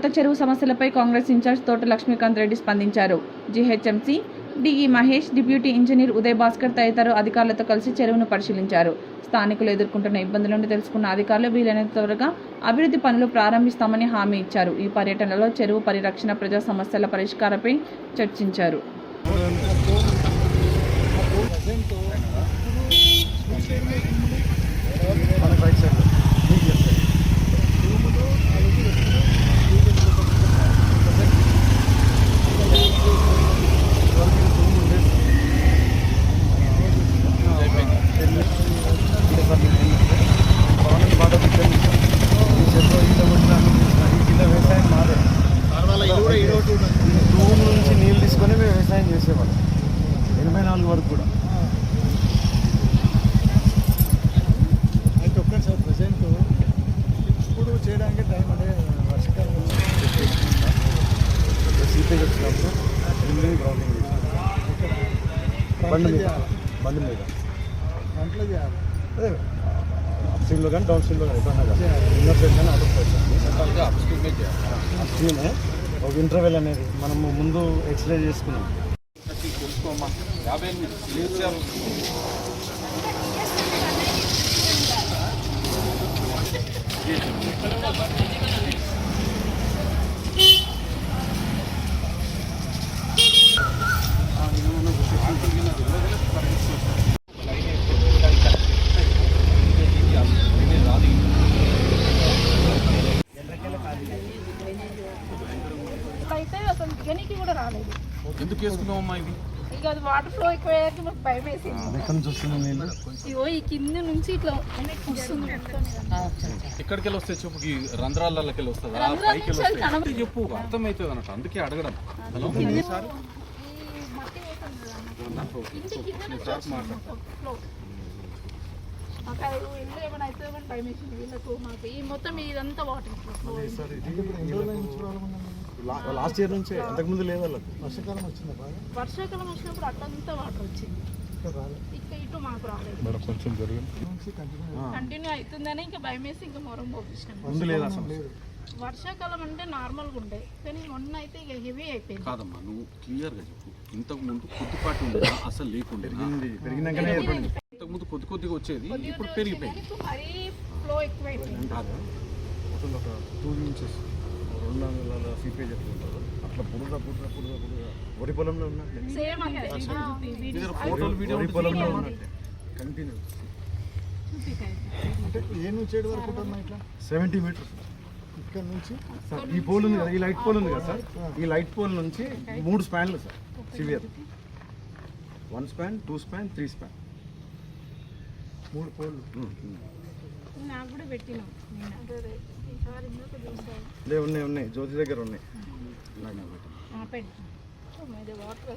కొత్త చెరువు సమస్యలపై కాంగ్రెస్ ఇన్ఛార్జ్ తోట లక్ష్మీకాంత్ రెడ్డి స్పందించారు. GHMC DE Mahesh, deputy engineer Uday Bhaskar తదితర అధికారులతో కలిసి చెరువును పరిశీలించారు. స్థానికులు ఎదుర్కొంటున్న ఇబ్బందులను తెలుసుకున్న అధికారులు వీలైనంత త్వరగా అభివృద్ధి పనులు ప్రారంభిస్తామని హామీ ఇచ్చారు. ఈ పర్యటనలో చెరువు పరిరక్షణ, ప్రజా సమస్యల పరిష్కారంపై చర్చించారు. భూమి నుంచి నీళ్ళు తీసుకొని మేము వ్యవసాయం చేసేవాళ్ళం 84 వరకు కూడా. అయితే ఒక్కటి సార్ ప్రజెంట్ ఇప్పుడు చేయడానికి టైం అంటే వర్షాకాలం సీపేజ్ వచ్చినప్పుడు డ్రిల్లింగ్, గ్రౌండింగ్ బండి మీద దాంట్లో చేయాలి. అదే అప్ స్ట్రీమ్లో కానీ డౌన్ స్ట్రీమ్లో కానీ ఎప్పుడన్నా కానీ ఇన్నర్ సైడ్ కానీ అవుట్ సైడ్ కానీ ఒక ఇంటర్వెల్ అనేది మనము ముందు ఎక్స్ప్లెయిన్ చేసుకున్నాం. అయితే అసలు దిగనీకి కూడా రాలేదు. ఎందుకు వేసుకున్నావమ్మా ఇది? ఇక అది వాటర్ ఫ్లో ఎక్కువ అయ్యాక మాకు భయం వేసింది. ఎక్కడి నుంచి వస్తుంది నీళ్ళు? ఇగో ఈ కింద నుంచి ఇట్లా వస్తుంది. ఎక్కడికి వెళ్ళి వస్తే చెప్పు, ఈ రంధ్రాలకి వెళ్ళి వస్తుందా, పైకి వెళ్ళి వస్తాయి చెప్పు, అర్థమవుతుంది అన్నట్టు. అందుకే అడగడం. ఏమైనా అయితే భయం వేసింది వీళ్ళకు. మాకు ఈ మొత్తం ఇదంతా వాటర్ లాస్ట్ ఇయర్ నుంచి అంతకుముందు లేదు వాళ్ళకి. వర్షాకాలం వచ్చింది, వర్షాకాలం వచ్చినప్పుడు అట్లంతా వాటర్ వచ్చింది. ఇంకా ఇటు మాకు రాలేదు. కంటిన్యూ అవుతుందని ఇంకా భయం వేసి ఇంకా మొరం పోపించాను. వర్షాకాలం అంటే నార్మల్గా ఉండే, కానీ మొన్న అయితే ఇక హెవీ అయిపోయింది. కాదమ్మా, నువ్వు క్లియర్గా చెప్పు. ఇంతకు ముందు కొద్దిపాటి ఉండేదా, అసలు లేకుండా? పెరిగినాకనే ఏర్పడింది. ఇంతకు ముందు కొద్దిగా వచ్చేది, ఇప్పుడు పెరిగిపోయింది. మరీ ఫ్లో ఎక్కువైపోయింది. ఒక 2 inches 2 అంగుళాల సీపేజ్ ఎట్లా ఉంటుందో అట్లా పుడుగా వరి పొలంలో ఉన్నట్టే, వరి పొలంలో ఉన్నట్టే కంటిన్యూ. అంటే ఏ నుంచి ఏడు వరకు ఉంటుంది ఇట్లా 70 meters ఇక్కడ నుంచి. సార్ ఈ పోల్ ఉంది కదా, ఈ లైట్ పోల్ ఉంది కదా సార్, ఈ లైట్ పోల్ నుంచి 3 స్పాన్లు sir severe. 1 span, 2 span, 3 span, 3 పోల్లు. నాకు కూడా పెట్టినాం. ఉన్నాయి జ్యోతి దగ్గర ఉన్నాయి. వాటర్